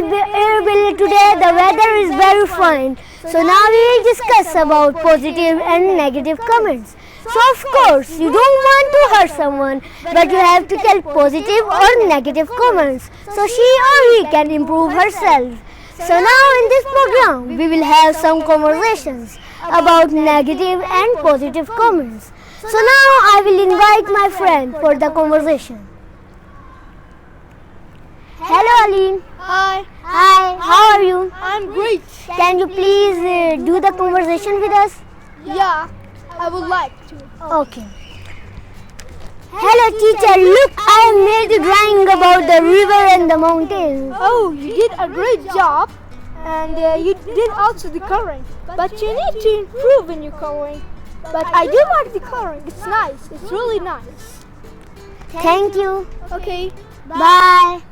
today the weather is very fine. So now we will discuss about positive and negative comments. So of course you don't want to hurt someone, but you have to tell positive or negative comments so she or he can improve herself. So now in this program we will have some conversations about negative and positive comments. So now I will invite my friend for the conversation. Hello Aleen. Hi. Hi, how are you? I'm great. Can you please do the conversation with us? Yeah, I would like to. Okay. Hello teacher, look, I made a drawing about the river and the mountains. Oh, you did a great job. And you did also the coloring. But you need to improve in your coloring. But I do like the coloring. It's nice. It's really nice. Thank you. Okay. Bye.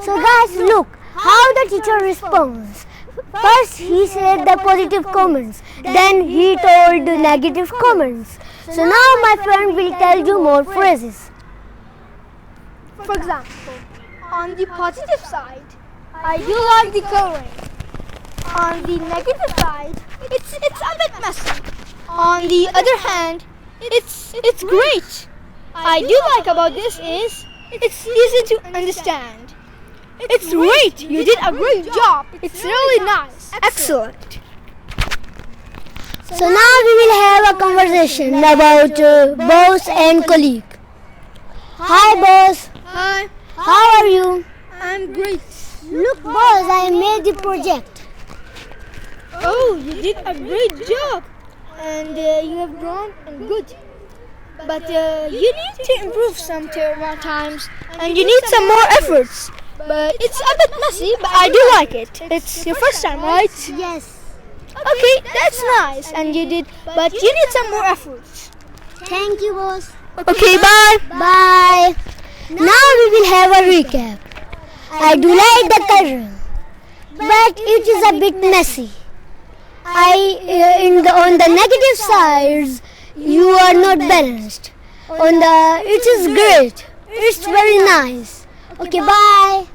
So guys, look how the teacher responds. First he said the positive comments, then he told the negative comments. So now my friend will tell you more phrases. For example, on the positive side, I do like the coloring. On the negative side, it's a bit messy. On the other hand, it's great. I do like about this is it's easy to understand. It's great. You did a great job. It's really nice. Excellent. So now we will have a conversation about boss and colleague. Hi boss. Hi. How are you? I'm great. Look boss, I made the project. Oh, you did a great job. And you have drawn and good. But you need to improve some more times. And you need some more efforts. But it's a bit messy, but I do like it. It's your first time, right? Yes. Okay, that's nice. And you did, but you need some more efforts. Thank you boss. Okay, bye. Bye. Now we will have a recap. I do like the coloring, but it is a bit messy. On the negative sides, you are not balanced. It is great. It's very nice. Okay, bye.